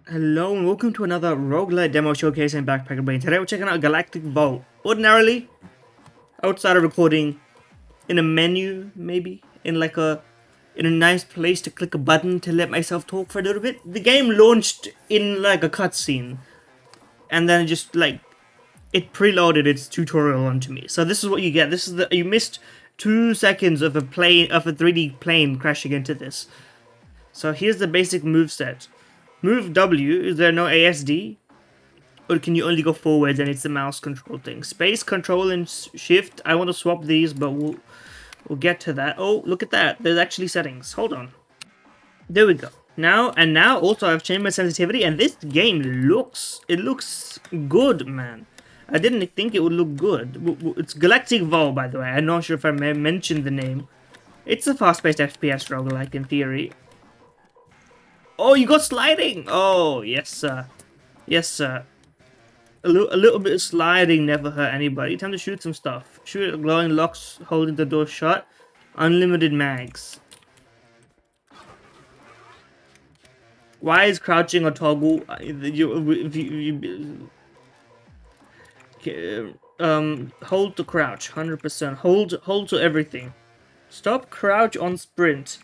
Hello and welcome to another roguelite demo showcase in Backpacker Brain. Today we're checking out Galactic Vault. Ordinarily, outside of recording, in a menu, maybe, in a nice place to click a button to let myself talk for a little bit. The game launched in like a cutscene, and then it preloaded its tutorial onto me. So this is what you get. You missed 2 seconds of a 3D plane crashing into this. So here's the basic moveset. Move W, is there no ASD? Or can you only go forwards and it's the mouse control thing? Space, control, and shift. I want to swap these, but we'll get to that. Oh, look at that. There's actually settings. Hold on. There we go. Now also I've changed my sensitivity, and this game looks good, man. I didn't think it would look good. It's Galactic Vault, by the way. I'm not sure if I mentioned the name. It's a fast-paced FPS roguelike in theory. Oh, you got sliding! Oh, yes, sir. Yes, sir. A little bit of sliding never hurt anybody. Time to shoot some stuff. Shoot at glowing locks holding the door shut. Unlimited mags. Why is crouching a toggle? Hold to crouch, 100%. Hold to everything. Stop crouch on sprint.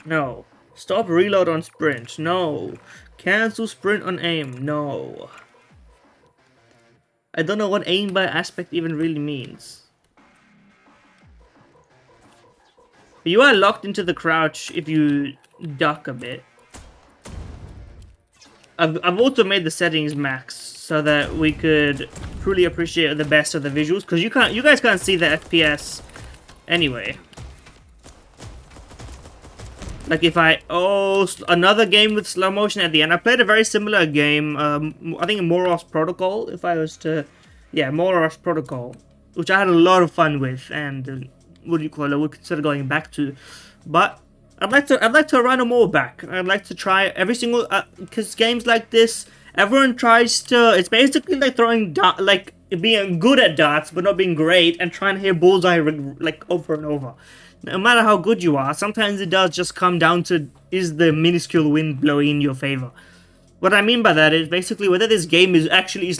No. Stop reload on sprint. No. Cancel sprint on aim. No. I don't know what aim by aspect even really means. You are locked into the crouch if you duck a bit. I've also made the settings max so that we could truly appreciate the best of the visuals, because you guys can't see the FPS anyway. Like if another game with slow motion at the end. I played a very similar game, I think Moros Protocol, Moros Protocol, which I had a lot of fun with, and would consider going back to. But I'd like to run them all back. I'd like to try every single, because games like this, everyone tries to, it's basically like throwing, being good at darts, but not being great, and trying to hit bullseye, like, over and over. No matter how good you are, sometimes it does just come down to, is the minuscule wind blowing in your favor? What I mean by that is basically whether this game is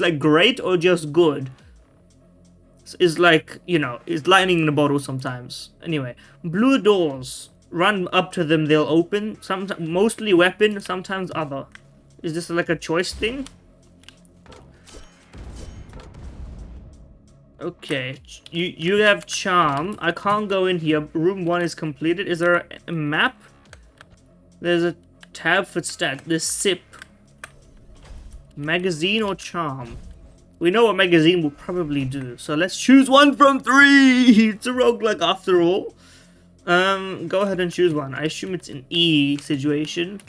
like great or just good. Is like, is lightning in a bottle sometimes. Anyway, blue doors. Run up to them, they'll open. Mostly weapon, sometimes other. Is this like a choice thing? Okay, you have charm. I can't go in here. Room 1 is completed. Is there a map? There's a tab for stat. There's sip. Magazine or charm? We know what magazine will probably do. So let's choose one from 3! It's a roguelike after all. Go ahead and choose one. I assume it's an E situation.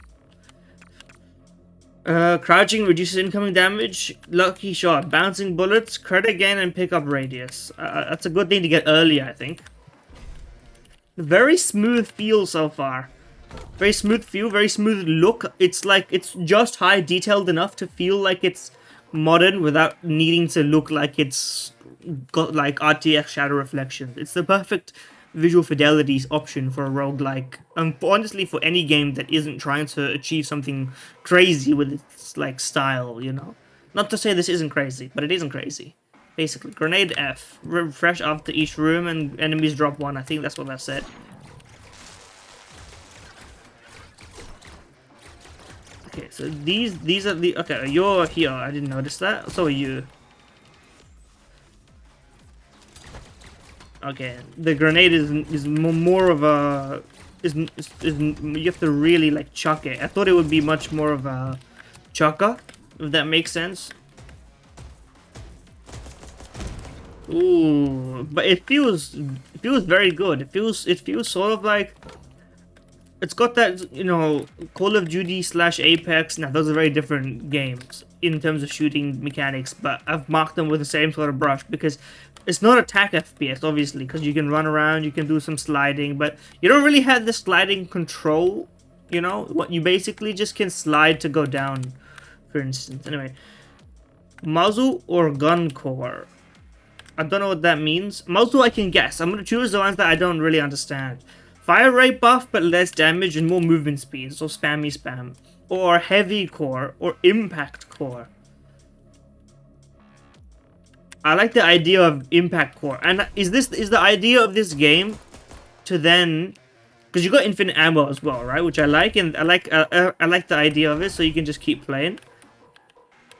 Crouching reduces incoming damage. Lucky shot. Bouncing bullets. Credit gain and pickup radius. That's a good thing to get early, I think. Very smooth feel so far. Very smooth feel, very smooth look. It's like, it's just high detailed enough to feel like it's modern without needing to look like it's got like RTX shadow reflections. It's the perfect visual fidelity option for a roguelike, honestly for any game that isn't trying to achieve something crazy with its like style, Not to say this isn't crazy, but it isn't crazy. Basically, grenade F, refresh after each room and enemies drop 1. I think that's what that said. Okay, so these are the, okay, you're here, I didn't notice that, so are you. Okay, the grenade is more of a you have to really like chuck it. I thought it would be much more of a chucker, if that makes sense. Ooh, but it feels very good. It feels sort of like it's got that, Call of Duty / Apex. Now those are very different games in terms of shooting mechanics, but I've marked them with the same sort of brush because it's not attack FPS, obviously, because you can run around, you can do some sliding, but you don't really have the sliding control, What you basically just can slide to go down, for instance. Anyway, muzzle or gun core? I don't know what that means. Muzzle I can guess. I'm going to choose the ones that I don't really understand. Fire rate buff, but less damage and more movement speed, so spammy spam. or heavy core or impact core. I like the idea of impact core. And is the idea of this game to then, because you got infinite ammo as well, right? Which I like, and I like the idea of it, so you can just keep playing.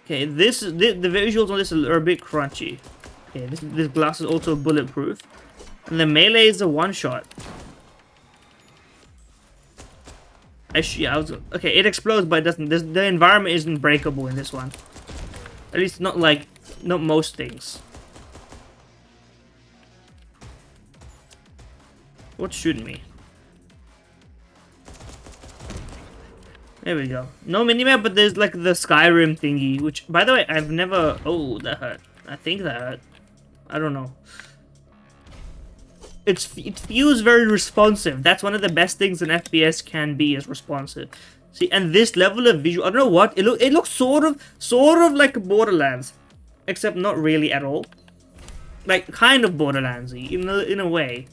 Okay, the visuals on this are a bit crunchy. Okay, this glass is also bulletproof, and the melee is a one shot. Okay, it explodes, but it doesn't. The environment isn't breakable in this one. At least not most things. What's shooting me? There we go. No minimap, but there's like the Skyrim thingy, which, by the way, I've never... Oh, that hurt. I think that hurt. I don't know. It feels very responsive. That's one of the best things an FPS can be, is responsive. See, and this level of visual... I don't know what. It looks sort of like Borderlands. Except not really at all. Like, kind of Borderlands-y, in a way.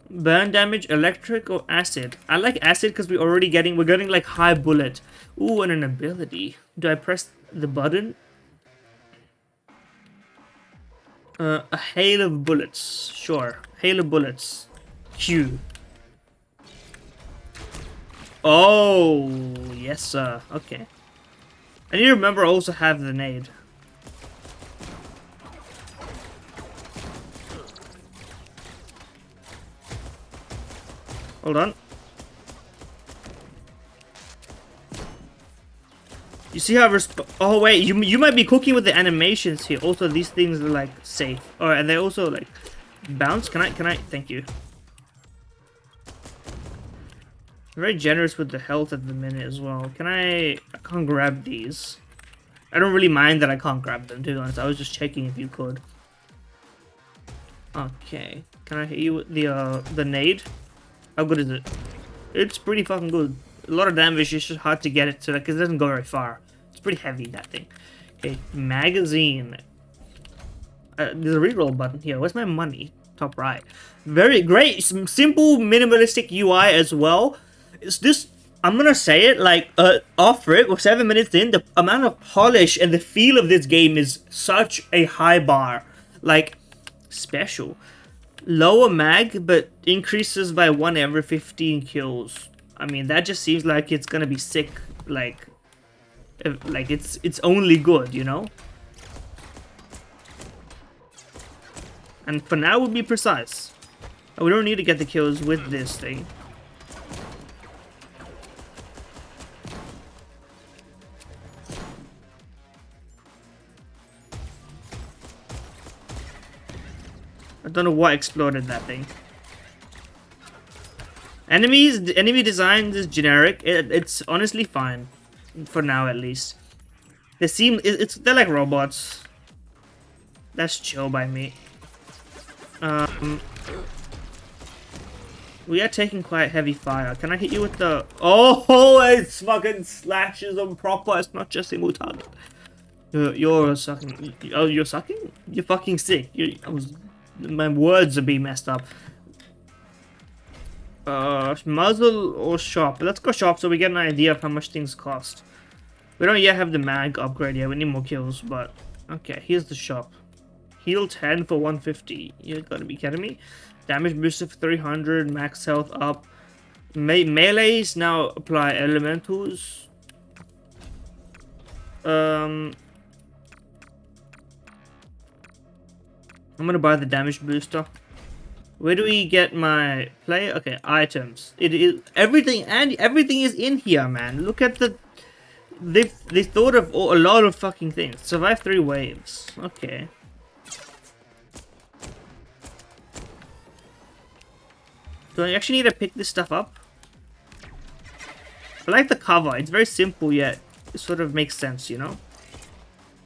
Burn damage, electric or acid? I like acid because we're getting like high bullet. Ooh, and an ability. Do I press the button? A hail of bullets. Sure. Hail of bullets. Q. Oh, yes sir. Okay. I need to remember I also have the nade. Hold on. You see how oh wait, you might be cooking with the animations here. Also, these things are like safe. Oh, and they also like bounce. Can I? Thank you. I'm very generous with the health at the minute as well. I can't grab these. I don't really mind that I can't grab them, to be honest. I was just checking if you could. Okay. Can I hit you with the nade? How good is it? It's pretty fucking good. A lot of damage, it's just hard to get it to, because it doesn't go very far. It's pretty heavy, that thing. Okay, magazine. There's a reroll button here. Where's my money? Top right. Very great. Some simple, minimalistic UI as well. It's this, I'm gonna say it, like, off rip, we're 7 minutes in, the amount of polish and the feel of this game is such a high bar. Like, special. Lower mag, but increases by 1 every 15 kills. I mean, that just seems like it's gonna be sick. Like it's only good, you know? And for now, we'll be precise. We don't need to get the kills with this thing. I don't know what exploded that thing. Enemy design is generic. It's honestly fine. For now, at least. They're like robots. That's chill by me. We are taking quite heavy fire. Can I hit you with the... Oh, it fucking slashes them proper. It's not just single target. You're sucking. Oh, you're sucking? You're fucking sick. My words are being messed up. Muzzle or shop? Let's go shop so we get an idea of how much things cost. We don't yet have the mag upgrade yet. We need more kills, but... Okay, here's the shop. Heal 10 for 150. You gotta be kidding me. Damage booster for 300. Max health up. Melees now apply elementals. I'm gonna buy the damage booster. Where do we get my play? Okay, items. It is everything, and everything is in here, man. Look at the. They thought of a lot of fucking things. Survive 3 waves. Okay. Do I actually need to pick this stuff up? I like the cover. It's very simple, yet it sort of makes sense, you know.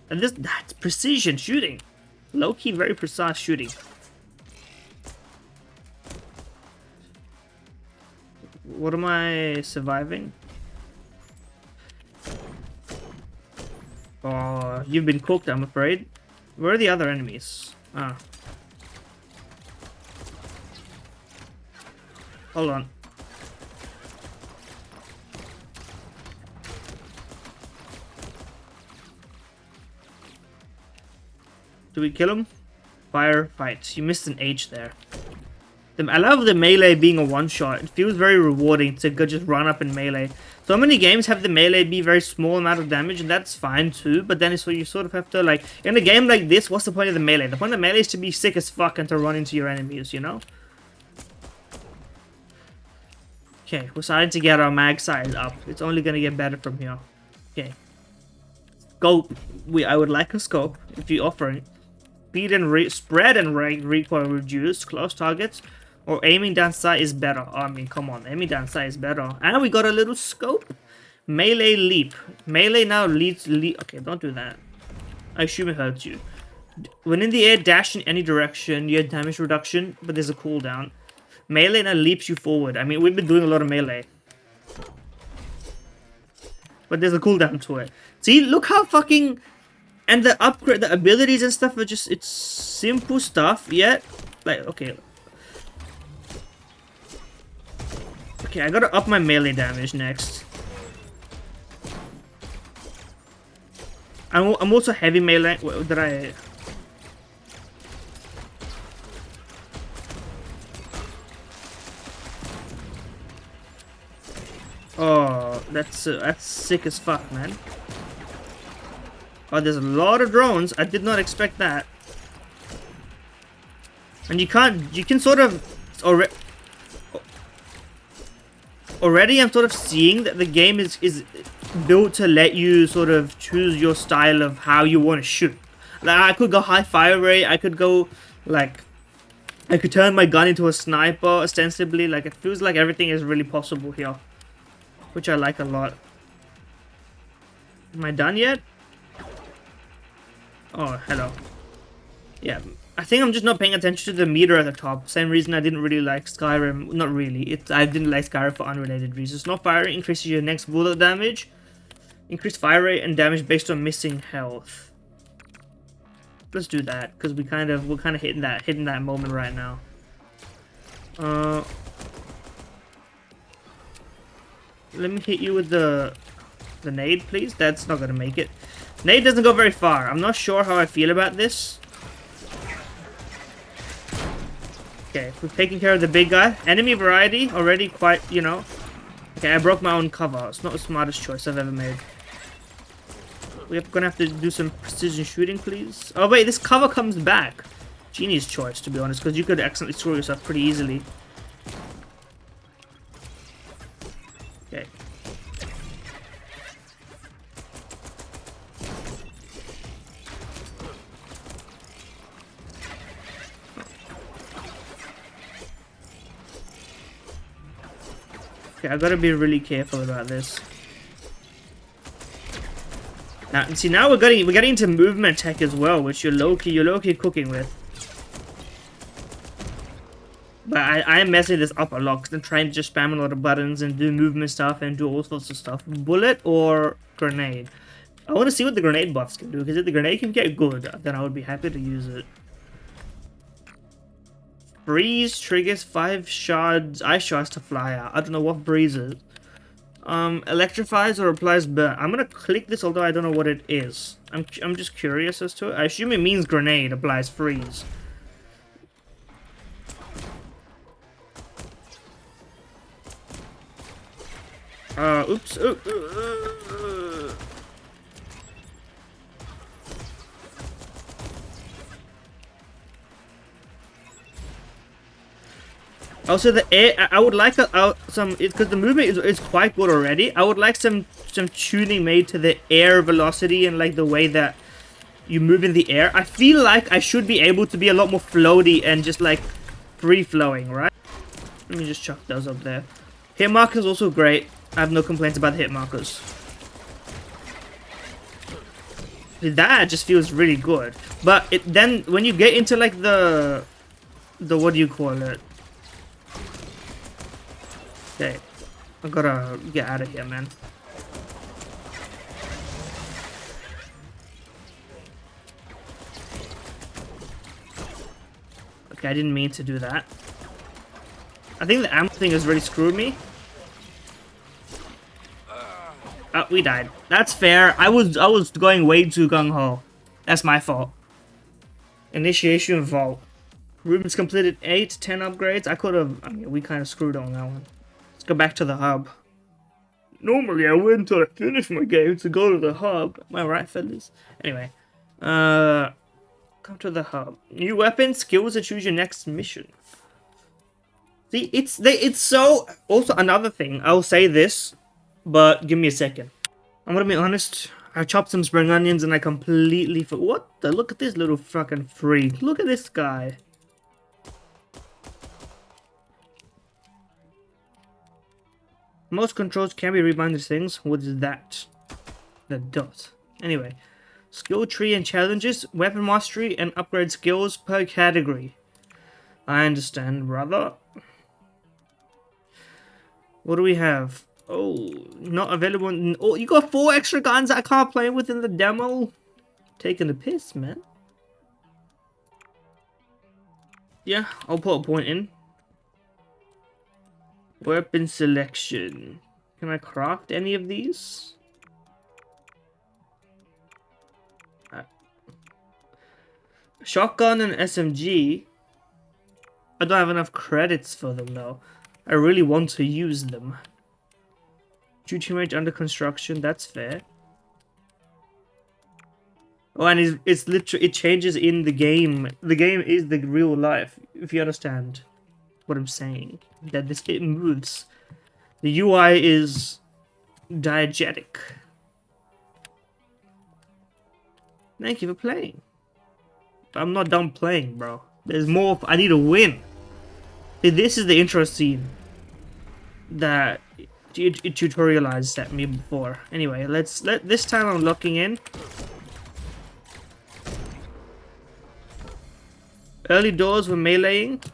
And that's precision shooting. Low-key, very precise shooting. What am I surviving? Oh, you've been cooked, I'm afraid. Where are the other enemies? Ah. Hold on. Do we kill him? Firefight. You missed an H there. I love the melee being a one-shot. It feels very rewarding to go just run up and melee. So many games have the melee be very small amount of damage, and that's fine too. But then so you sort of have to, like, in a game like this, what's the point of the melee? The point of the melee is to be sick as fuck and to run into your enemies, you know? Okay, we're starting to get our mag size up. It's only gonna get better from here. Okay. Scope. I would like a scope if you offer it. Speed and spread and recoil reduced. Close targets. Or aiming down sight is better. I mean, come on. Aiming down sight is better. And we got a little scope. Melee leap. Melee now leads... Okay, don't do that. I assume it hurts you. When in the air, dash in any direction. You have damage reduction, but there's a cooldown. Melee now leaps you forward. I mean, we've been doing a lot of melee. But there's a cooldown to it. See, look how fucking... And the upgrade, the abilities and stuff are just... It's simple stuff, yet... Like, okay... Okay, I gotta up my melee damage next. I'm also heavy melee. What did I... Oh, that's sick as fuck, man. Oh, there's a lot of drones. I did not expect that. And you can sort of... Already I'm sort of seeing that the game is built to let you sort of choose your style of how you want to shoot. Like, I could go high fire rate, I could go, like, I could turn my gun into a sniper, ostensibly. Like, it feels like everything is really possible here. Which I like a lot. Am I done yet? Oh, hello. Yeah. I think I'm just not paying attention to the meter at the top. Same reason I didn't really like Skyrim. Not really. I didn't like Skyrim for unrelated reasons. Not firing increases your next bullet damage. Increase fire rate and damage based on missing health. Let's do that because we're kind of hitting that moment right now. Let me hit you with the nade, please. That's not gonna make it. Nade doesn't go very far. I'm not sure how I feel about this. Okay, we've taken care of the big guy. Enemy variety, already quite, you know. Okay, I broke my own cover. It's not the smartest choice I've ever made. We're gonna have to do some precision shooting, please. Oh wait, this cover comes back. Genius choice, to be honest, because you could accidentally screw yourself pretty easily. Okay. Okay, I gotta be really careful about this. Now, see, now we're getting into movement tech as well, which you're low-key cooking with. But I am messing this up a lot because I'm trying to just spam a lot of buttons and do movement stuff and do all sorts of stuff. Bullet or grenade? I want to see what the grenade buffs can do, because if the grenade can get good, then I would be happy to use it. Breeze triggers 5 shards, ice shards to fly out. I don't know what breeze is. Electrifies or applies burn. I'm gonna click this, although I don't know what it is. I'm just curious as to it. I assume it means grenade applies freeze. Oops. Also, the air. I would like some, because the movement is quite good already. I would like some tuning made to the air velocity and like the way that you move in the air. I feel like I should be able to be a lot more floaty and just like free flowing, right? Let me just chuck those up there. Hit markers also great. I have no complaints about the hit markers. That just feels really good. But then when you get into like the what do you call it? Okay, I gotta get out of here, man. Okay, I didn't mean to do that. I think the ammo thing has really screwed me. Oh, we died. That's fair. I was going way too gung-ho. That's my fault. Initiation vault. Rubens completed 8, 10 upgrades. I mean, we kind of screwed on that one. Let's go back to the hub. Normally, I wait until I finish my game to go to the hub. Am I right, fellas? Anyway, come to the hub. New weapon, skills to choose your next mission. See, it's so. Also, another thing. I'll say this, but give me a second. I'm gonna be honest. I chopped some spring onions and I completely what the? Look at this little fucking freak. Look at this guy. Most controls can be reminded things. What is that? The dot. Anyway, skill tree and challenges, weapon mastery, and upgrade skills per category. I understand, brother. What do we have? Oh, not available. Oh, you got 4 extra guns I can't play with in the demo. Taking the piss, man. Yeah, I'll put a point in. Weapon selection. Can I craft any of these? Shotgun and SMG. I don't have enough credits for them though. I really want to use them. Shooting range under construction, that's fair. Oh, and it's literally, it changes in the game. The game is the real life, if you understand what I'm saying. That it moves. The UI is diegetic. Thank you for playing. I'm not done playing, bro. There's more. I need to win. This is the intro scene that it tutorialized at me before. Anyway, this time I'm locking in. Early doors were meleeing.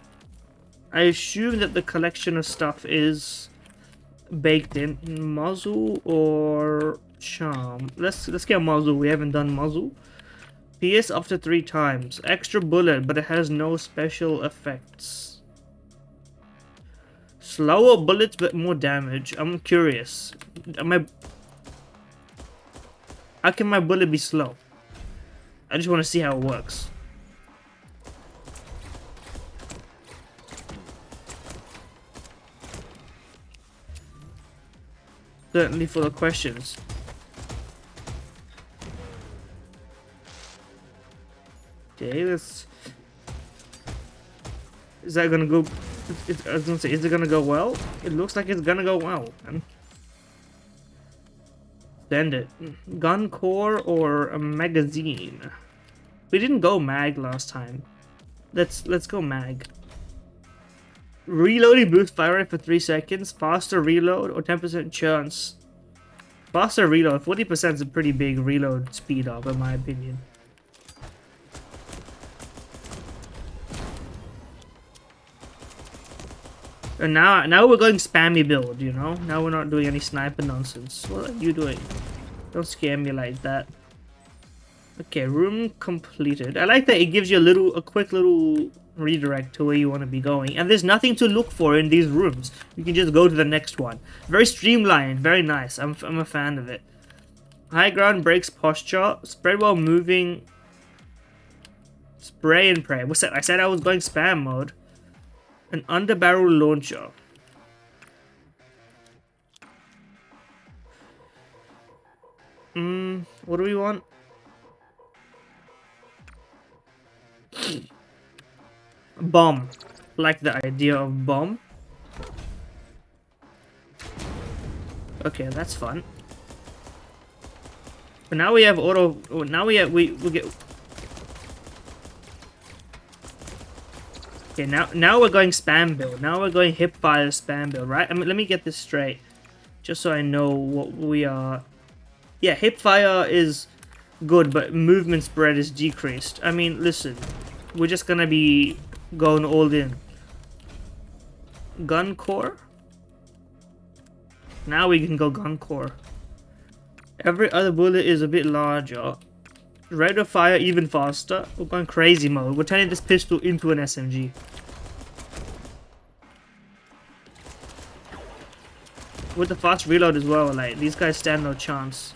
I assume that the collection of stuff is baked in. Muzzle or charm? Let's get muzzle. We haven't done muzzle. PS up to 3 times. Extra bullet, but it has no special effects. Slower bullets, but more damage. I'm curious. How can my bullet be slow? I just want to see how it works. Certainly full of questions. Okay, let's... Is that gonna go... I was gonna say, is it gonna go well? It looks like it's gonna go well, man. Send it. Gun core or a magazine? We didn't go mag last time. Let's go mag. Reloading boost fire rate for 3 seconds. Faster reload or 10% chance. Faster reload. 40% is a pretty big reload speed up, in my opinion. And now we're going spammy build, you know? Now we're not doing any sniper nonsense. What are you doing? Don't scare me like that. Okay, room completed. I like that it gives you a quick little redirect to where you want to be going. And there's nothing to look for in these rooms. You can just go to the next one. Very streamlined, very nice. I'm a fan of it. High ground breaks posture. Spread while moving. Spray and pray. What's that? I said I was going spam mode. An underbarrel launcher. What do we want? Bomb. Like the idea of bomb. Okay, that's fun. But now we have auto. Now we get. Okay, now we're going spam build. Now we're going hip fire spam build, right? I mean, let me get this straight, just so I know what we are. Yeah, hip fire is good, but movement spread is decreased. I mean, listen, we're just gonna be going all in. Gun core. Now we can go gun core. Every other bullet is a bit larger. Rate of fire even faster. We're going crazy mode. We're turning this pistol into an SMG. With the fast reload as well, like, these guys stand no chance.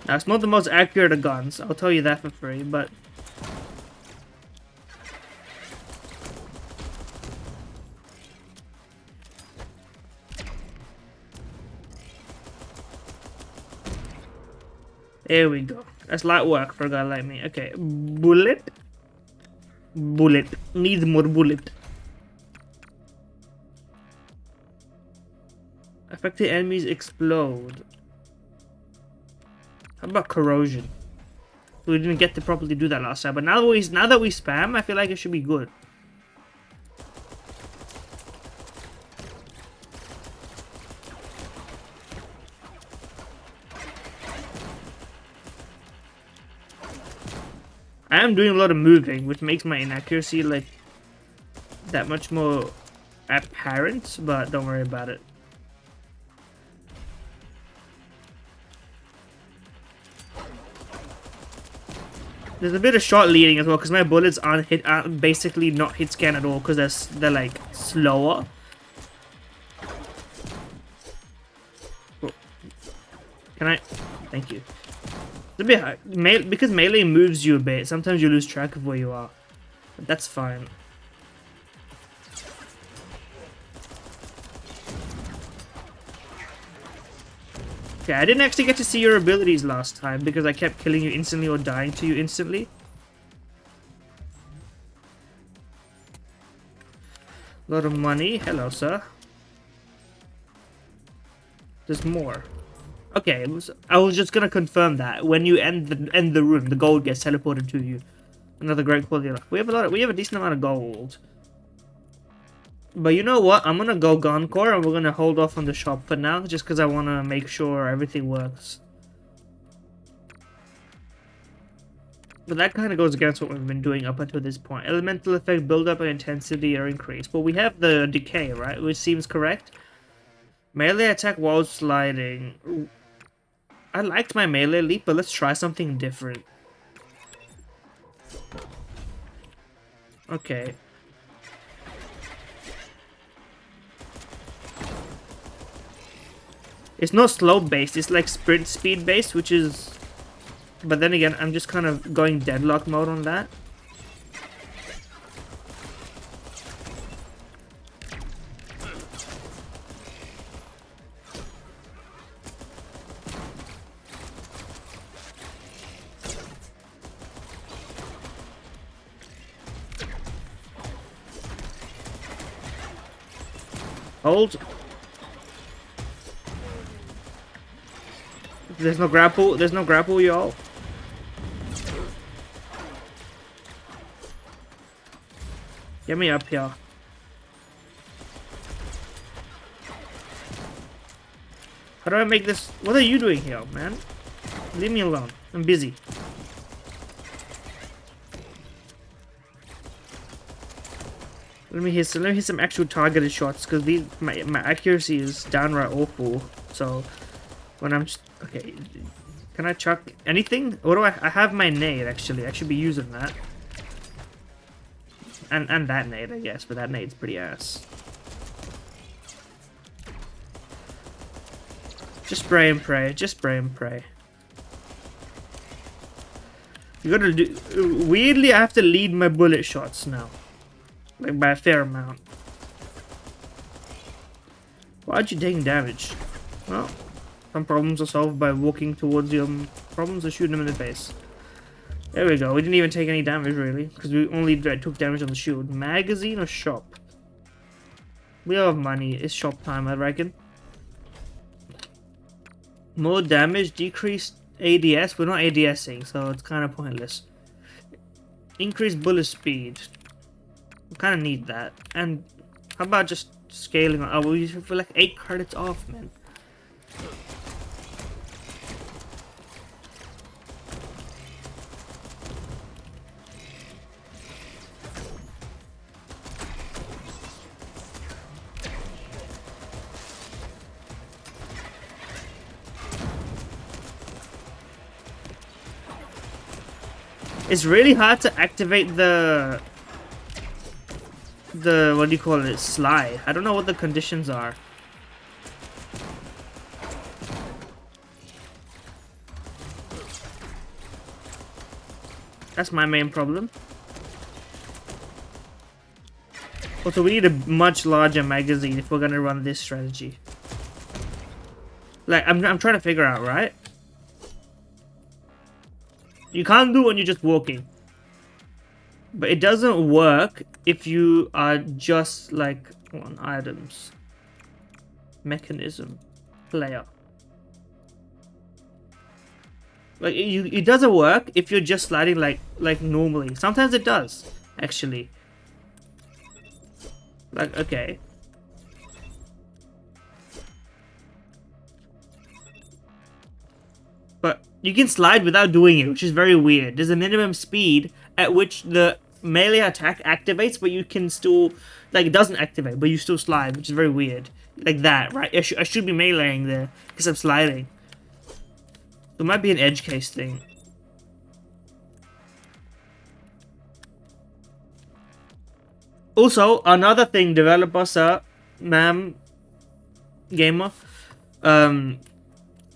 Now, it's not the most accurate of guns, I'll tell you that for free, but... There we go. That's light work for a guy like me. Okay, bullet. Bullet. Needs more bullet. Affected enemies explode. How about corrosion? We didn't get to properly do that last time, but now that we spam, I feel like it should be good. I am doing a lot of moving, which makes my inaccuracy like that much more apparent, but don't worry about it. There's a bit of shot leading as well because my bullets aren't basically not hit scan at all because they're like slower. Oh. Can I? Thank you. It's a bit hard. Because melee moves you a bit. Sometimes you lose track of where you are, but that's fine. Okay, I didn't actually get to see your abilities last time because I kept killing you instantly or dying to you instantly. A lot of money. Hello, sir. There's more. Okay, I was just gonna confirm that when you end the room, the gold gets teleported to you. Another great quality. We have a decent amount of gold. But you know what? I'm gonna go Guncore and we're gonna hold off on the shop for now, just because I want to make sure everything works. But that kind of goes against what we've been doing up until this point. Elemental effect, build-up, and intensity are increased. But we have the decay, right? Which seems correct. Melee attack while sliding. I liked my melee leap, but let's try something different. Okay. It's not slow based, it's like sprint speed based, which is... But then again, I'm just kind of going deadlock mode on that. Hold. There's no grapple, y'all. Get me up here. How do I make this? What are you doing here, man? Leave me alone. I'm busy. Let me hit some actual targeted shots because my accuracy is downright awful. So when I'm just okay, can I chuck anything? What do I have my nade actually. I should be using that. And that nade, I guess, but that nade's pretty ass. Just spray and pray. Just spray and pray. You gotta do. Weirdly, I have to lead my bullet shots now, like by a fair amount. Why aren't you taking damage? Well, some problems are solved by walking towards your problems or shooting them in the face. There we go. We didn't even take any damage, really, because we only took damage on the shield. Magazine or shop? We have money. It's shop time, I reckon. More damage, decreased ADS. We're not ADSing, so it's kind of pointless. Increased bullet speed. We kind of need that. And how about just scaling? Oh, we're like 8 credits off, man. It's really hard to activate the what do you call it, slide. I don't know what the conditions are. That's my main problem. Also, we need a much larger magazine if we're gonna run this strategy. Like, I'm trying to figure out, right? You can't do it when you're just walking. But it doesn't work if you are just, like, on items. Mechanism. Player. Like, it doesn't work if you're just sliding like normally. Sometimes it does, actually. Like, okay. But you can slide without doing it, which is very weird. There's a minimum speed at which the melee attack activates, but you can still... Like, it doesn't activate, but you still slide, which is very weird. Like that, right? I should be meleeing there, because I'm sliding. There might be an edge case thing. Also, another thing, developer, sir, ma'am, gamer, when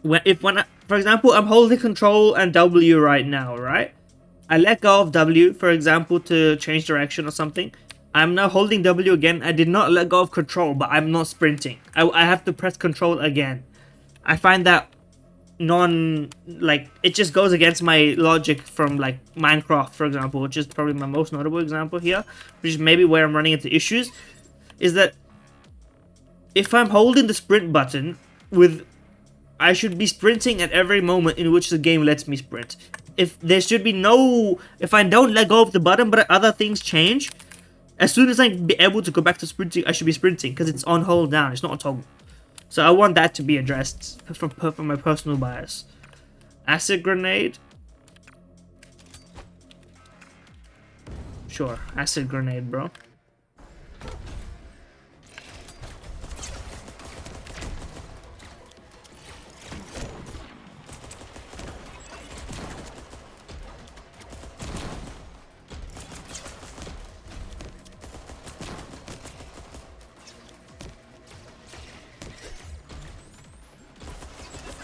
for example, I'm holding control and W right now, right? I let go of W, for example, to change direction or something. I'm now holding W again. I did not let go of control, but I'm not sprinting. I have to press control again. I find that like, it just goes against my logic from, like, Minecraft, for example, which is probably my most notable example here, which is maybe where I'm running into issues, is that if I'm holding the sprint button I should be sprinting at every moment in which the game lets me sprint. If I don't let go of the button but other things change, as soon as I'm able to go back to sprinting, I should be sprinting, because it's on hold down, it's not on toggle. So I want that to be addressed from my personal bias. Acid grenade. Sure, acid grenade, bro.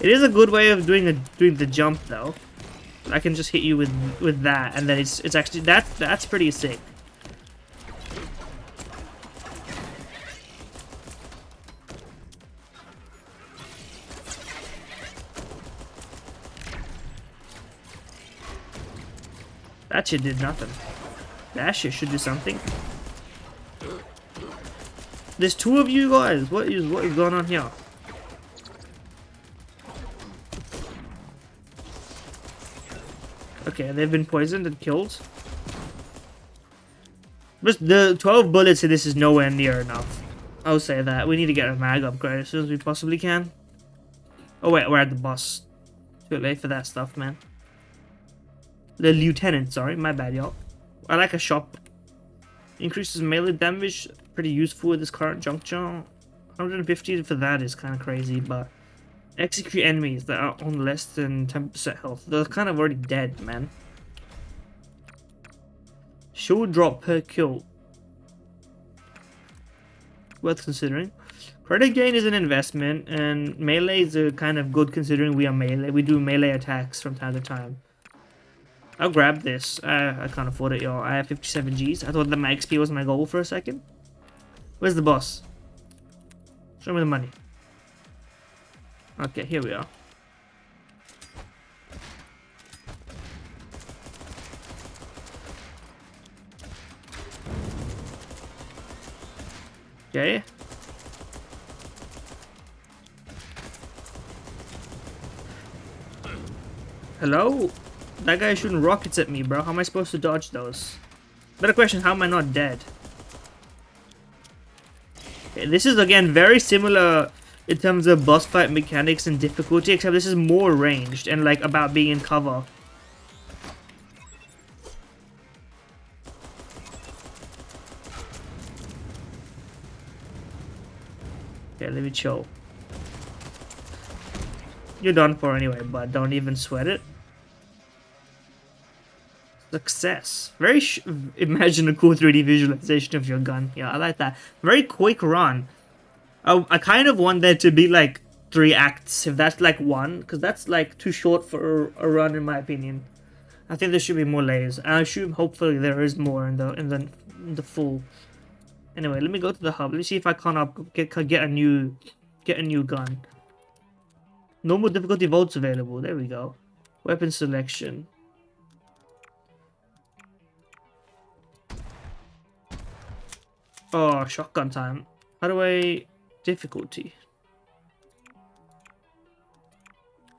It is a good way of doing the jump, though. I can just hit you with that, and then it's actually that's pretty sick. That shit did nothing. That shit should do something. There's two of you guys. What is going on here? Okay, they've been poisoned and killed. But the 12 bullets in this is nowhere near enough. I'll say that. We need to get a mag upgrade as soon as we possibly can. Oh wait, we're at the boss. Too late for that stuff, man. The lieutenant, sorry. My bad, y'all. I like a shop. Increases melee damage. Pretty useful at this current juncture. 150 for that is kind of crazy, but... Execute enemies that are on less than 10% health. They're kind of already dead, man. Shield drop per kill. Worth considering. Credit gain is an investment, and melees are kind of good considering we are melee. We do melee attacks from time to time. I'll grab this. I can't afford it, y'all. I have 57 Gs. I thought that my XP was my goal for a second. Where's the boss? Show me the money. Okay, here we are. Okay. Hello? That guy is shooting rockets at me, bro. How am I supposed to dodge those? Better question, how am I not dead? Okay, this is, again, very similar in terms of boss fight mechanics and difficulty, except this is more ranged and, like, about being in cover. Okay, let me chill. You're done for anyway, but don't even sweat it. Success. Very imagine a cool 3D visualization of your gun. Yeah, I like that. Very quick run. I kind of want there to be like 3 acts, if that's like 1, because that's like too short for a run in my opinion. I think there should be more layers. I assume hopefully there is more in the full. Anyway, let me go to the hub. Let's see if I can't get a new gun. Normal difficulty votes available. There we go. Weapon selection. Oh, shotgun time. How do I difficulty?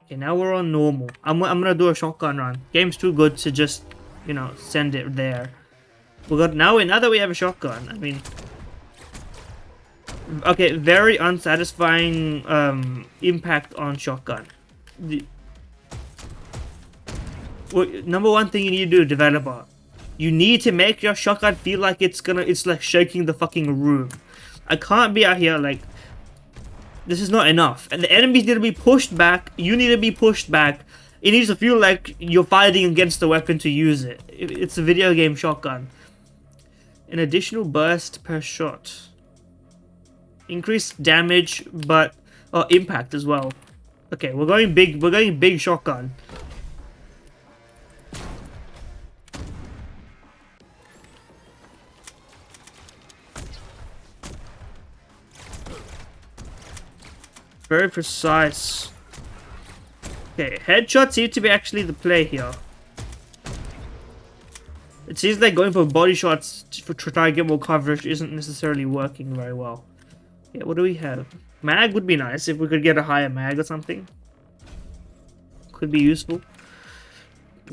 Okay, now we're on normal. I'm gonna do a shotgun run. Game's too good to just, you know, send it there. Now that we have a shotgun, I mean, okay, very unsatisfying impact on shotgun. Number one thing you need to do, developer, you need to make your shotgun feel like it's like shaking the fucking room. I can't be out here like, this is not enough. And the enemies need to be pushed back. You need to be pushed back. It needs to feel like you're fighting against the weapon to use it. It's a video game shotgun. An additional burst per shot. Increased damage, but impact as well. Okay, we're going big. We're going big shotgun. Very precise. Okay, headshot seems to be actually the play here. It seems like going for body shots to try to get more coverage isn't necessarily working very well. Yeah, what do we have? Mag would be nice if we could get a higher mag or something. Could be useful.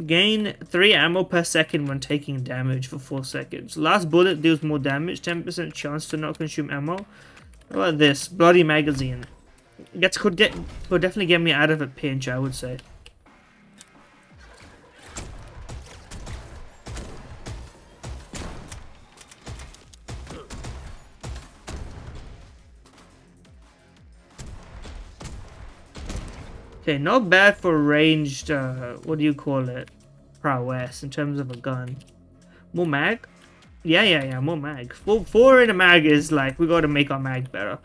Gain 3 ammo per second when taking damage for 4 seconds. Last bullet deals more damage. 10% chance to not consume ammo. How about this? Bloody magazine. Could definitely get me out of a pinch, I would say. Okay, not bad for ranged, what do you call it? Prowess in terms of a gun. More mag? Yeah, more mag. 4 in a mag is like, we gotta make our mag better.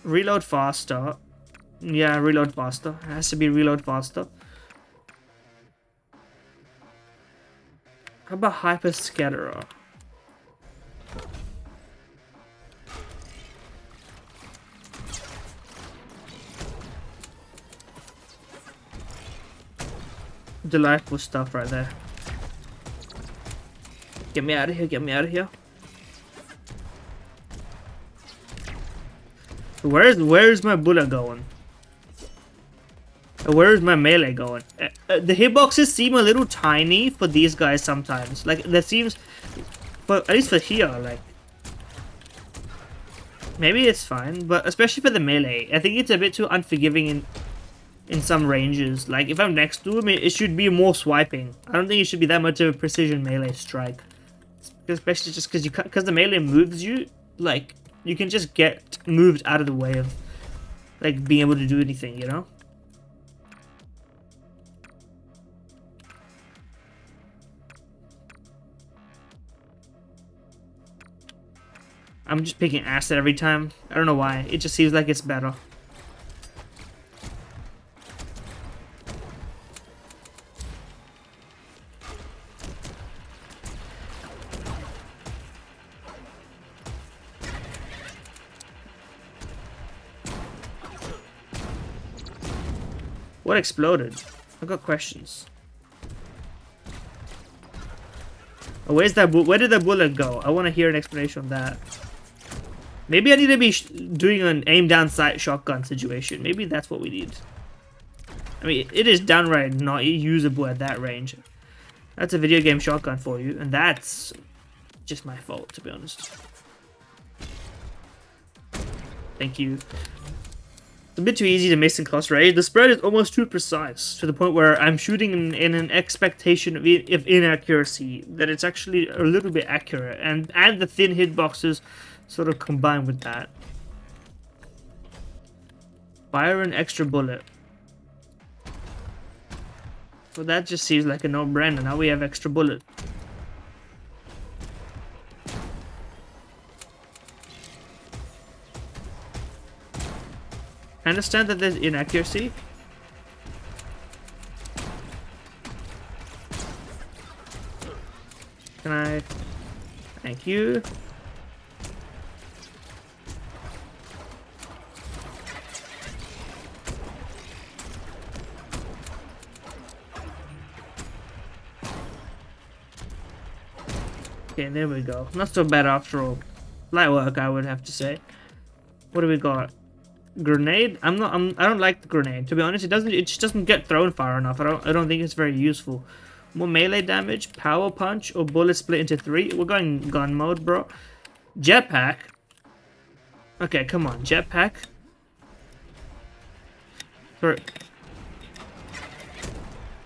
Reload faster. Yeah, reload faster. It has to be reload faster. How about hyper scatterer? Delightful stuff right there. Get me out of here, get me out of here. Where is my bullet going? Where is my melee going? The hitboxes seem a little tiny for these guys sometimes. Like, that seems, at least for here, like, maybe it's fine, but especially for the melee, I think it's a bit too unforgiving in some ranges. Like, if I'm next to him, it should be more swiping. I don't think it should be that much of a precision melee strike, especially just because the melee moves you, like, you can just get moved out of the way of, like, being able to do anything, you know? I'm just picking acid every time. I don't know why. It just seems like it's better. What exploded? I've got questions. Oh, where did that bullet go? I want to hear an explanation on that. Maybe I need to be doing an aim down sight shotgun situation. Maybe that's what we need. I mean, it is downright not usable at that range. That's a video game shotgun for you, and that's just my fault, to be honest. Thank you. It's a bit too easy to miss in close range. The spread is almost too precise, to the point where I'm shooting in an expectation of inaccuracy, that it's actually a little bit accurate, and the thin hitboxes sort of combine with that. Fire an extra bullet. Well, that just seems like a no-brainer. Now we have extra bullet. I understand that there's inaccuracy. Thank you. Okay, there we go. Not so bad after all. Light work, I would have to say. What do we got? Grenade? I don't like the grenade. To be honest, it just doesn't get thrown far enough. I don't think it's very useful. More melee damage, power punch, or bullet split into 3. We're going gun mode, bro. Jetpack. Okay, come on, jetpack.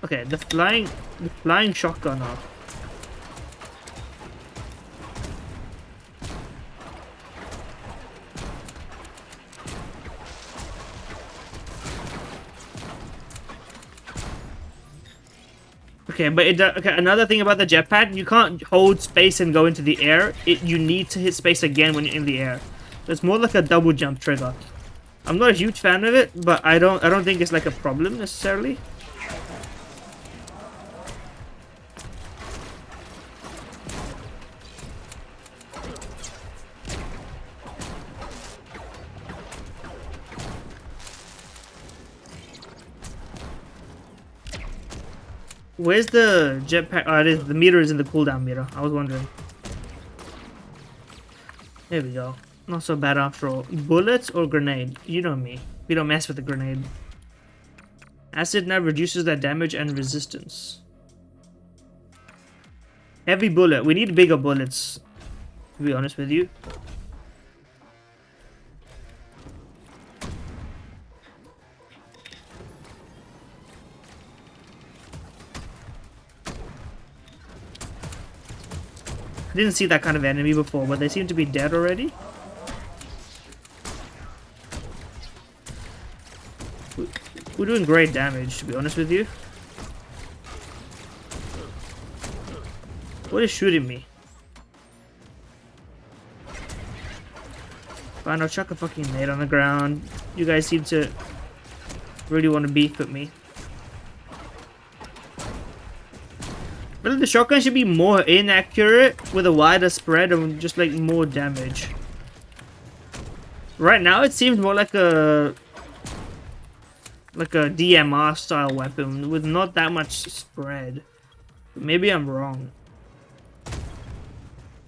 Okay, the flying shotgun off. Okay, but okay, another thing about the jetpack, you can't hold space and go into the air. You need to hit space again when you're in the air. So it's more like a double jump trigger. I'm not a huge fan of it, but I don't think it's like a problem necessarily. Where's the jetpack? Oh, it is. The meter is in the cooldown meter. I was wondering. There we go. Not so bad after all. Bullets or grenade? You know me. We don't mess with the grenade. Acid now reduces their damage and resistance. Heavy bullet. We need bigger bullets, to be honest with you. I didn't see that kind of enemy before, but they seem to be dead already. We're doing great damage, to be honest with you. What is shooting me? Fine, I'll chuck a fucking nade on the ground. You guys seem to really want to beef with me. But the shotgun should be more inaccurate with a wider spread and just like more damage. Right now it seems more like a DMR style weapon with not that much spread. Maybe I'm wrong.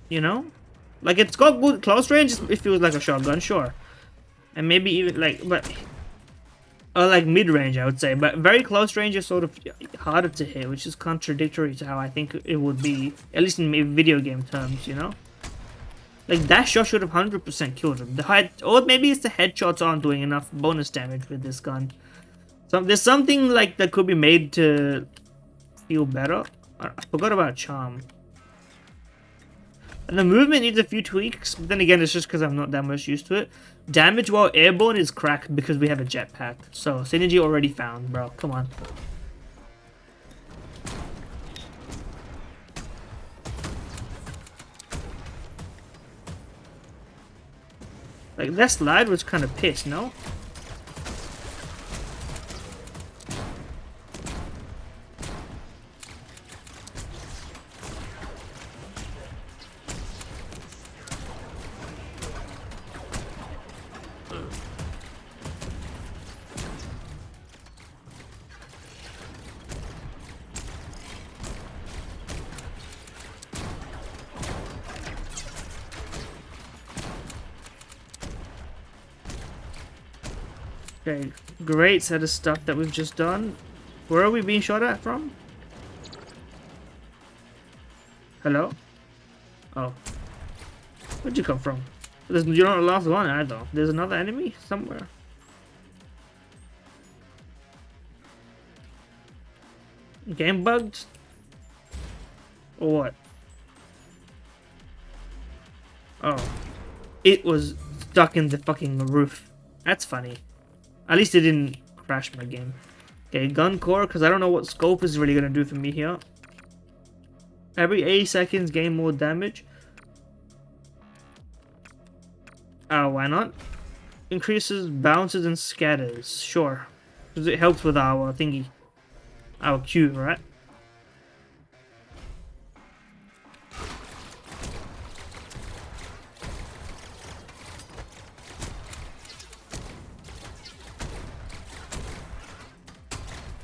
You know? Like it's got good close range, it feels like a shotgun, sure. And maybe even like, or like mid-range, I would say, but very close range is sort of harder to hit, which is contradictory to how I think it would be, at least in video game terms, you know? Like, that shot should have 100% killed him. Or maybe it's the headshots aren't doing enough bonus damage with this gun. So there's something like that could be made to feel better. I forgot about charm. And the movement needs a few tweaks, but then again, it's just because I'm not that much used to it. Damage while airborne is cracked because we have a jetpack. So, synergy already found, bro. Come on. Like, that slide was kind of pissed, no? Okay, great set of stuff that we've just done. Where are we being shot at from? Hello? Oh. Where'd you come from? You're not the last one either. There's another enemy somewhere. Game bugged? Or what? Oh. It was stuck in the fucking roof. That's funny. At least it didn't crash my game. Okay, gun core, because I don't know what scope is really going to do for me here. Every 80 seconds, gain more damage. Oh, why not? Increases, bounces, and scatters. Sure. Because it helps with our thingy. Our Q, right?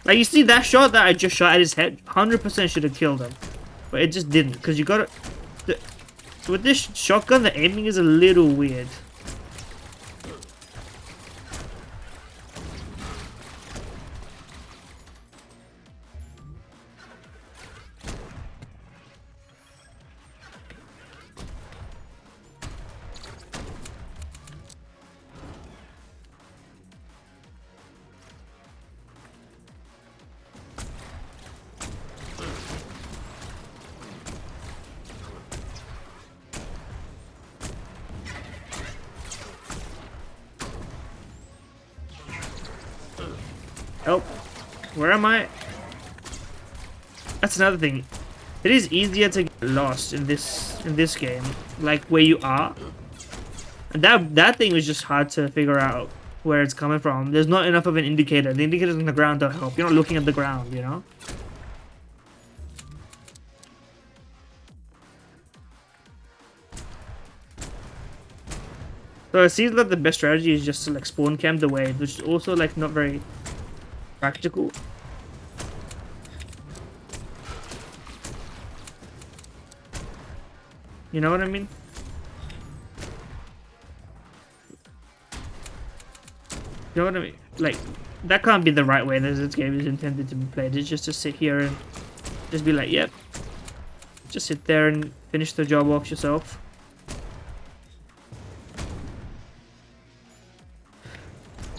Like, you see that shot that I just shot at his head? 100% should have killed him. But it just didn't, because you gotta... With this shotgun, the aiming is a little weird. Oh, where am I? That's another thing. It is easier to get lost in this game, like where you are. And that thing was just hard to figure out where it's coming from. There's not enough of an indicator. The indicators on the ground don't help. You're not looking at the ground, you know? So it seems like the best strategy is just to like spawn camp the way, which is also like not very practical. You know what I mean? You know what I mean? Like, that can't be the right way that this game is intended to be played. It's just to sit here and just be like, yep. Just sit there and finish the job off yourself.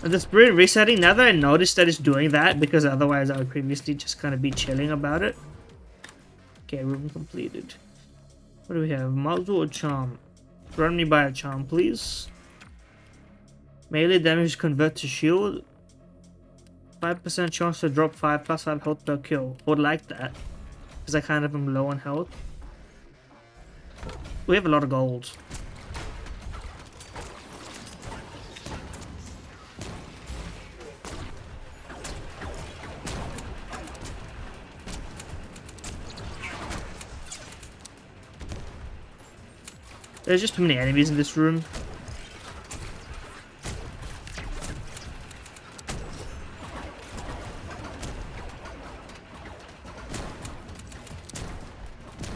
And the sprint resetting, now that I noticed that it's doing that, because otherwise I would previously just kind of be chilling about it. Okay, room completed. What do we have? Muzzle or charm? Run me by a charm, please. Melee damage convert to shield. 5% chance to drop 5 plus 5 health per kill. Would like that, because I kind of am low on health. We have a lot of gold. There's just too many enemies in this room.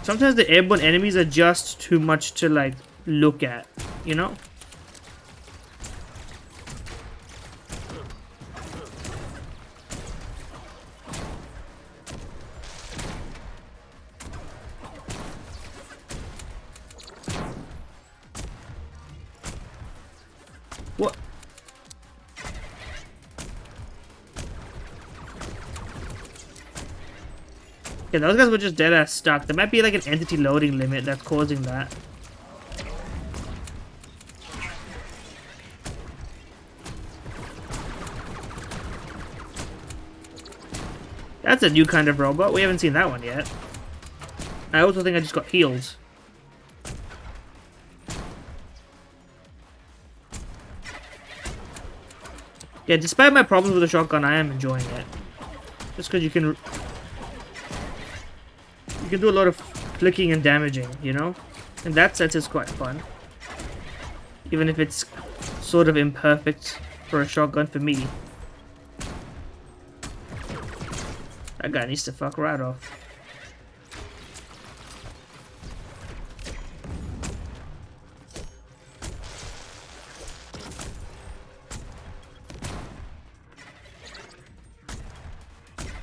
Sometimes the airborne enemies are just too much to like look at, you know? What? Yeah, those guys were just dead ass stuck. There might be like an entity loading limit that's causing that. That's a new kind of robot. We haven't seen that one yet. I also think I just got healed. Yeah, despite my problems with the shotgun, I am enjoying it. Just because you can do a lot of clicking and damaging, you know? In that sense, it's quite fun. Even if it's sort of imperfect for a shotgun for me. That guy needs to fuck right off.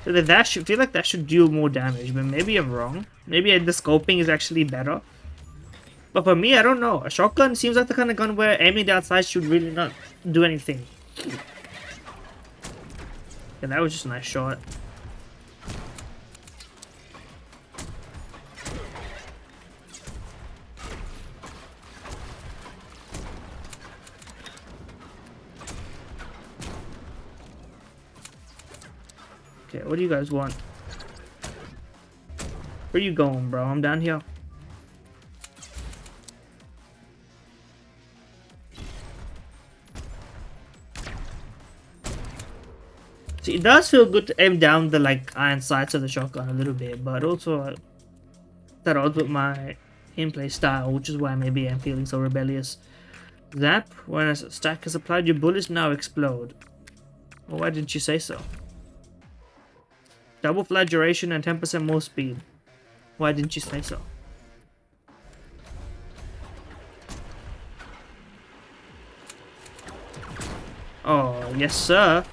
So that should feel like that should deal more damage, but maybe I'm wrong. Maybe the scoping is actually better. But for me, I don't know. A shotgun seems like the kind of gun where aiming down sights should really not do anything. Yeah, that was just a nice shot. Okay, what do you guys want? Where you going, bro? I'm down here. See, it does feel good to aim down the like iron sights of the shotgun a little bit, but also that odds with my gameplay style, which is why maybe I'm feeling so rebellious. Zap, when a stack is applied, your bullets now explode. Well, why didn't you say so? Double flight duration and 10% more speed. Why didn't you say so? Oh, yes, sir.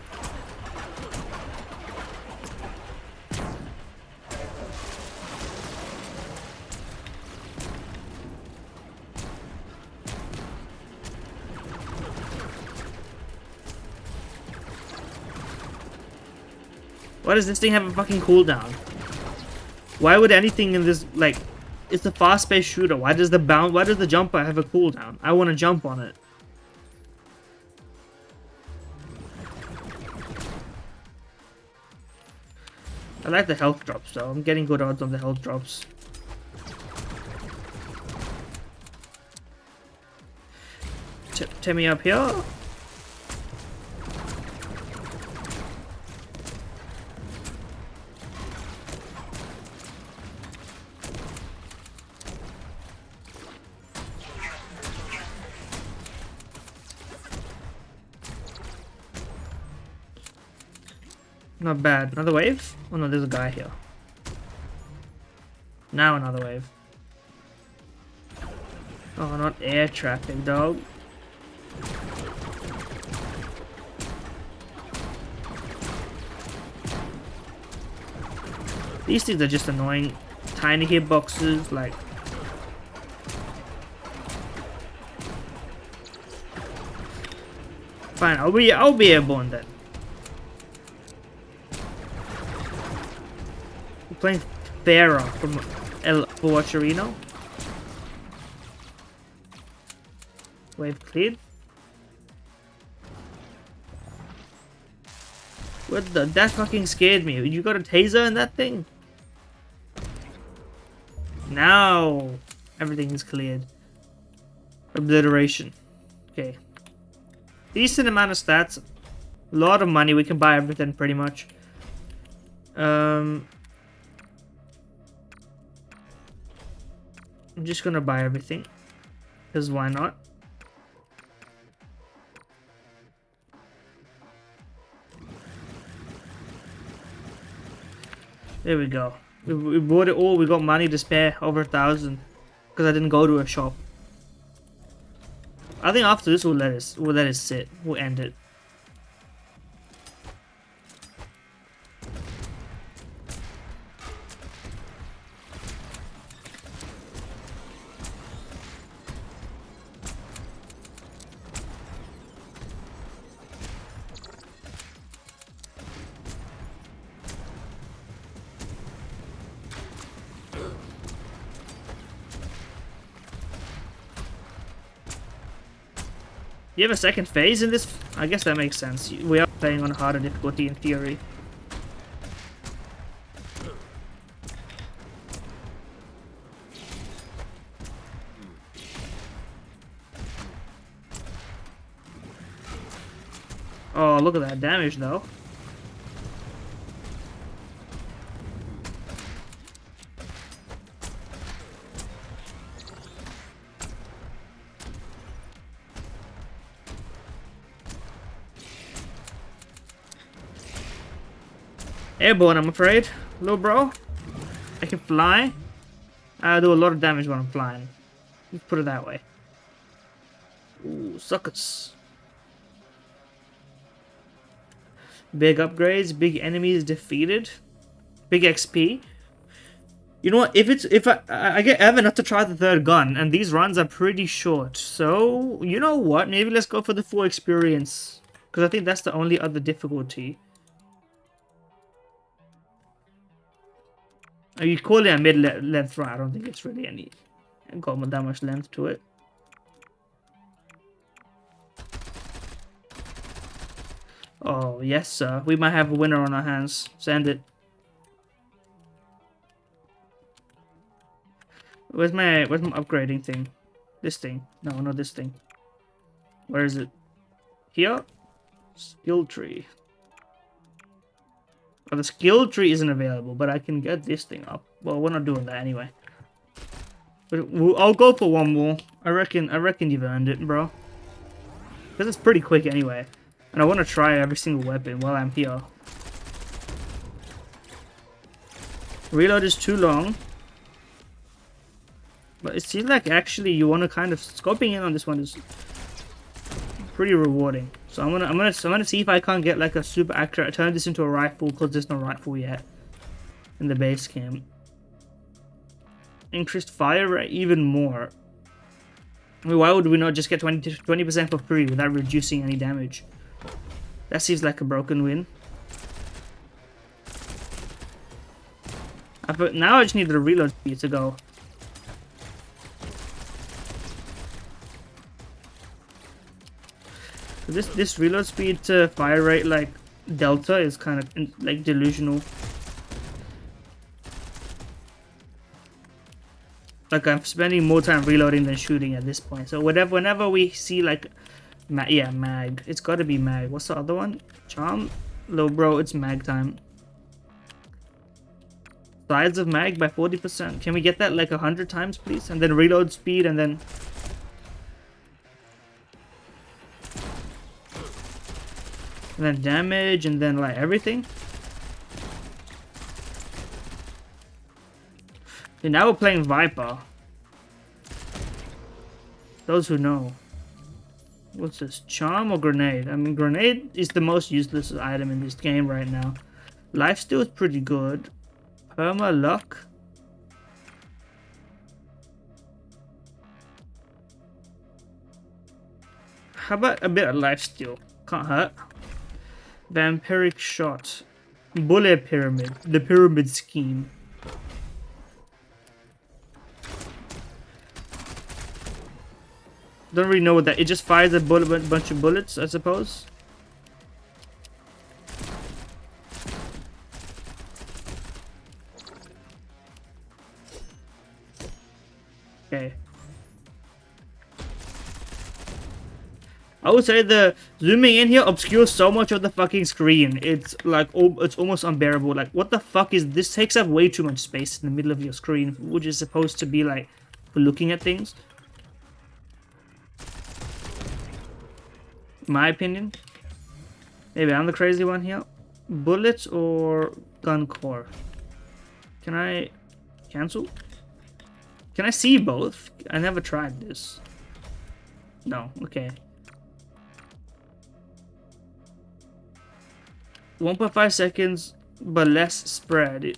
Why does this thing have a fucking cooldown? Why would anything in this, like, it's a fast-paced shooter. Why does the jumper have a cooldown? I want to jump on it. I like the health drops though. I'm getting good odds on the health drops. Take me up here. Not bad. Another wave? Oh no, there's a guy here. Now another wave. Oh, not air traffic, dog. These things are just annoying. Tiny hitboxes, like... Fine, I'll be airborne then. Playing Farah from Overwatch Arena. Wave cleared. What the? That fucking scared me. You got a taser in that thing? Now everything is cleared. Obliteration. Okay. Decent amount of stats. A lot of money. We can buy everything pretty much. I'm just gonna buy everything, because why not? There we go. We bought it all. We got money to spare, over 1,000, because I didn't go to a shop. I think after this we'll let it sit. We'll end it. You have a second phase in this? I guess that makes sense. We are playing on harder difficulty in theory. Oh, look at that damage though. Airborne, I'm afraid. Little bro. I can fly. I do a lot of damage when I'm flying. Let's put it that way. Ooh, suckers. Big upgrades, big enemies defeated. Big XP. You know what? If I get Evan not to try the third gun, and these runs are pretty short. So, you know what? Maybe let's go for the full experience. Because I think that's the only other difficulty. You call it a mid-length run. I don't think it's really any got that much length to it. Oh yes, sir. We might have a winner on our hands. Send it. Where's my upgrading thing? This thing? No, not this thing. Where is it? Here? Skill tree. Well, the skill tree isn't available, but I can get this thing up. Well, we're not doing that anyway. But I'll go for one more. I reckon you've earned it, bro. Because it's pretty quick anyway. And I want to try every single weapon while I'm here. Reload is too long. But it seems like actually you want to kind of scoping in on this one is pretty rewarding. So I'm gonna see if I can't get like a super accurate. Turn this into a rifle because there's no rifle yet in the base camp. Increased fire rate even more. I mean, why would we not just get 20% for free without reducing any damage? That seems like a broken win. But now I just need the reload speed to go. This reload speed to fire rate like delta is kind of like delusional. Like I'm spending more time reloading than shooting at this point. So whenever we see like, yeah, mag. It's got to be mag. What's the other one? Charm? Low, bro. It's mag time. Size of mag by 40%. Can we get that like 100 times, please? And then reload speed and then. And then damage and then like everything. And now we're playing Viper. Those who know. What's this? Charm or grenade? I mean, grenade is the most useless item in this game right now. Lifesteal is pretty good. Perma luck. How about a bit of lifesteal? Can't hurt. Vampiric shot. Bullet pyramid. The pyramid scheme. Don't really know what that. It just fires a bunch of bullets, I suppose. Okay. I would say the zooming in here obscures so much of the fucking screen. It's like it's almost unbearable. Like, what the fuck is this? Takes up way too much space in the middle of your screen, which is supposed to be like for looking at things. My opinion. Maybe I'm the crazy one here. Bullets or gun core? Can I cancel? Can I see both? I never tried this. No, okay. 1.5 seconds, but less spread.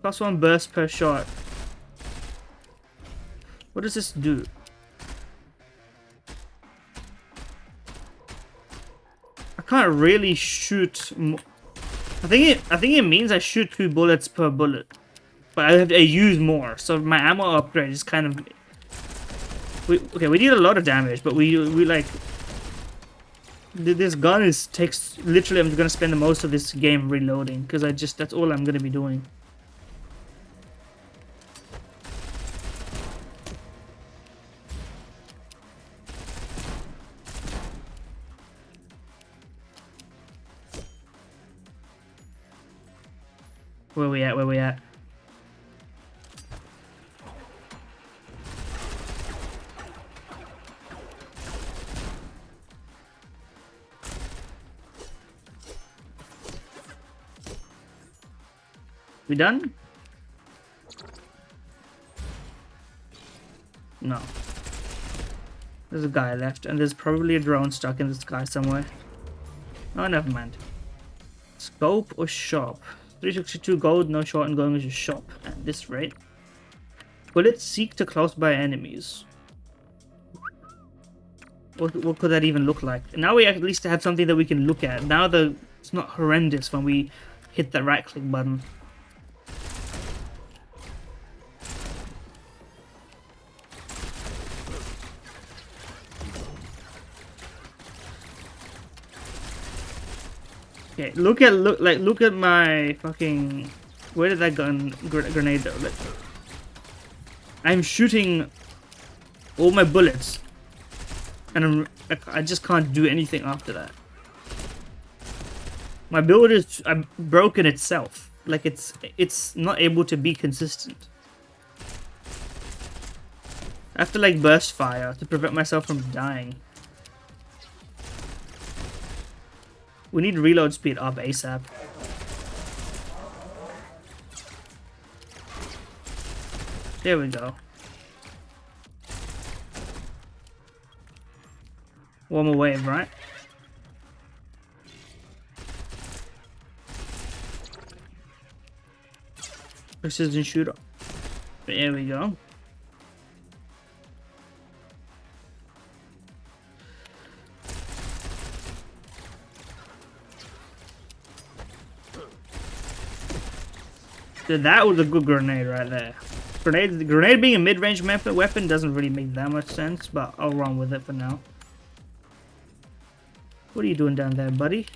+1 burst per shot. What does this do? I can't really shoot. I think it means I shoot 2 bullets per bullet, but I use more. So my ammo upgrade is kind of. We did a lot of damage, but we like. This gun takes literally. I'm gonna spend the most of this game reloading because that's all I'm gonna be doing. Where we at? Where we at? We done? No. There's a guy left, and there's probably a drone stuck in the sky somewhere. Oh, never mind. Scope or shop? 362 gold, no short and going is just shop at this rate. Bullets seek to close by enemies. What could that even look like? Now we at least have something that we can look at. Now it's not horrendous when we hit the right click button. Okay, look at my fucking. Where did that grenade go? Like, I'm shooting all my bullets, and I just can't do anything after that. My build is broken itself. Like it's not able to be consistent. I have to like burst fire to prevent myself from dying. We need reload speed up ASAP. There we go. One more wave, right? Precision shooter. There we go. So that was a good grenade right there. Grenade being a mid-range weapon doesn't really make that much sense, but I'll run with it for now. What are you doing down there, buddy?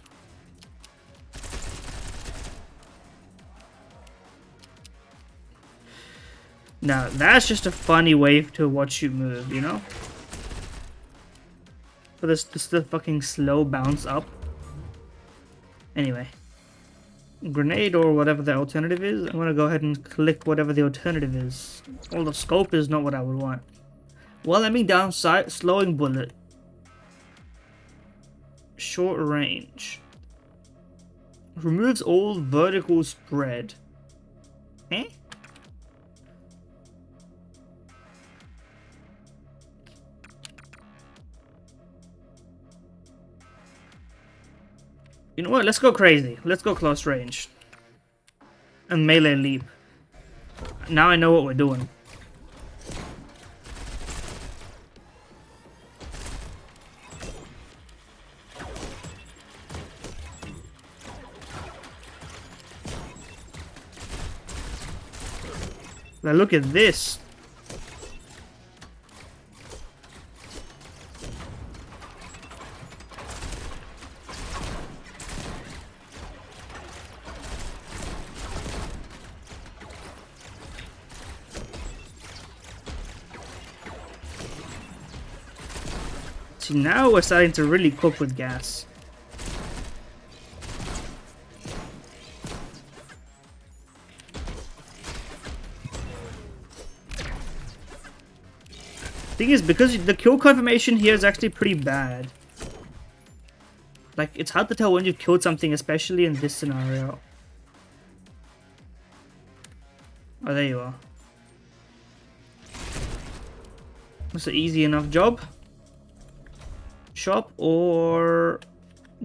Now, that's just a funny way to watch you move, you know? For this the fucking slow bounce up. Anyway. Grenade or whatever the alternative is. I'm gonna go ahead and click whatever the alternative is. Well, the scope is not what I would want. Well, let me downside slowing bullet. Short range. Removes all vertical spread. Eh? You know what? Let's go crazy. Let's go close range. And melee leap. Now I know what we're doing. Now look at this. See, now we're starting to really cook with gas. Thing is, because the kill confirmation here is actually pretty bad. Like, it's hard to tell when you've killed something, especially in this scenario. Oh, there you are. That's an easy enough job. Shop or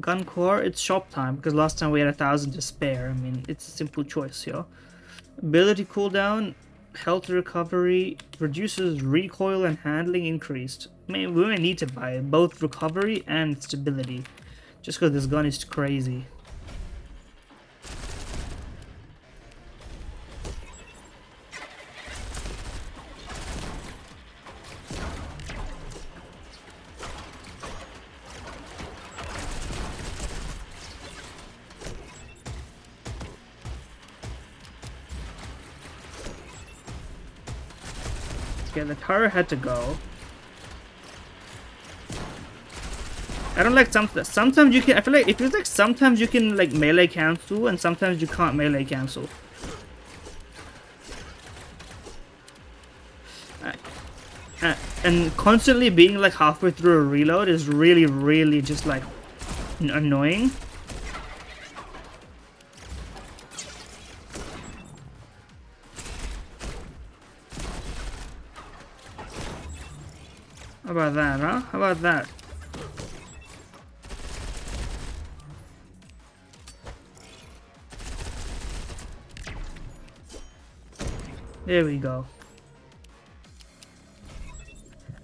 gun core? It's shop time, because last time we had 1,000 to spare. I mean, it's a simple choice here. Ability cooldown. Health recovery reduces recoil and handling increased. I mean, we may need to buy both recovery and stability, just because this gun is crazy. Yeah, the turret had to go. I don't like sometimes you can. I feel like it feels like sometimes you can like melee cancel and sometimes you can't melee cancel. And constantly being like halfway through a reload is really just like annoying. How about that, huh? How about that? There we go.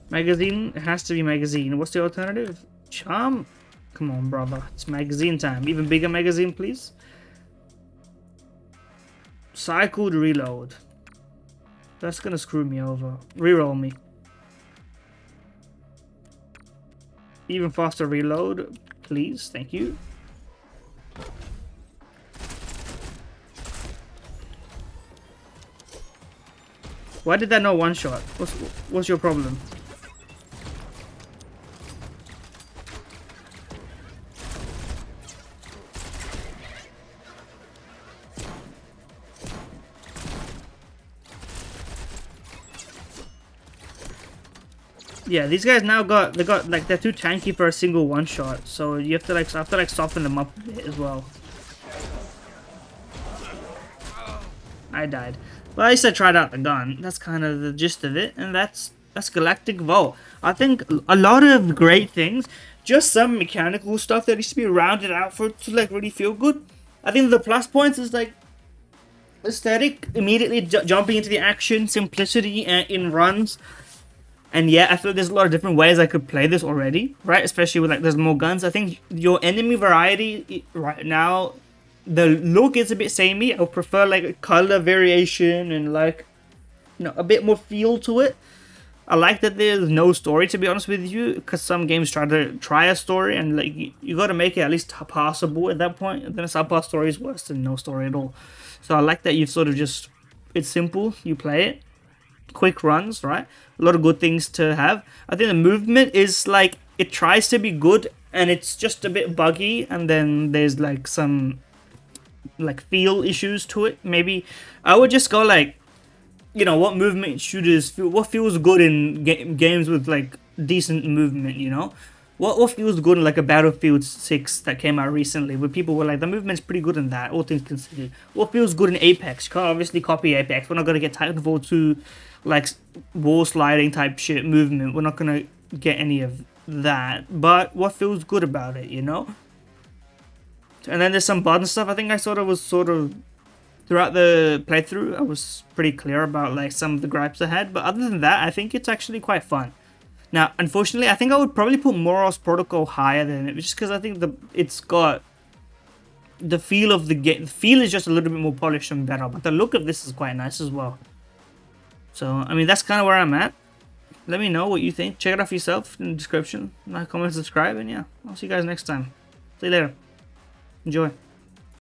Magazine? It has to be magazine. What's the alternative? Charm? Come on, brother. It's magazine time. Even bigger magazine, please. Cycled reload. That's gonna screw me over. Reroll me. Even faster reload, please. Thank you. Why did that not one shot? What's your problem? Yeah, these guys now got like they're too tanky for a single one shot, so you have to like soften them up a bit as well. I died. But I said tried out the gun. That's kind of the gist of it, and that's Galactic Vault. I think a lot of great things, just some mechanical stuff that needs to be rounded out for it to like really feel good. I think the plus points is like aesthetic, immediately jumping into the action, simplicity in runs. And yeah, I feel there's a lot of different ways I could play this already, right? Especially with like there's more guns. I think your enemy variety right now, the look is a bit samey. I would prefer like a color variation and like, you know, a bit more feel to it. I like that there's no story, to be honest with you, because some games try a story and like you got to make it at least passable at that point. And then a subpar story is worse than no story at all. So I like that you've sort of just, it's simple, you play it, quick runs, right? A lot of good things to have. I think the movement is like, it tries to be good and it's just a bit buggy, and then there's like some like feel issues to it. Maybe I would just go like, you know, what movement shooters feel, what feels good in games with like decent movement, you know? What feels good in like a Battlefield 6 that came out recently, where people were like, the movement's pretty good in that, all things considered. What feels good in Apex? You can't obviously copy Apex. We're not going to get Titanfall 2 like wall sliding type shit movement. We're not going to get any of that. But what feels good about it, you know? And then there's some button stuff. I think I was throughout the playthrough, I was pretty clear about like some of the gripes I had. But other than that, I think it's actually quite fun. Now, unfortunately, I think I would probably put Moros Protocol higher than it, just because I think it's got the feel of the game. The feel is just a little bit more polished and better, but the look of this is quite nice as well. So, I mean, that's kind of where I'm at. Let me know what you think. Check it out for yourself in the description. Like, comment, subscribe, and yeah, I'll see you guys next time. See you later. Enjoy.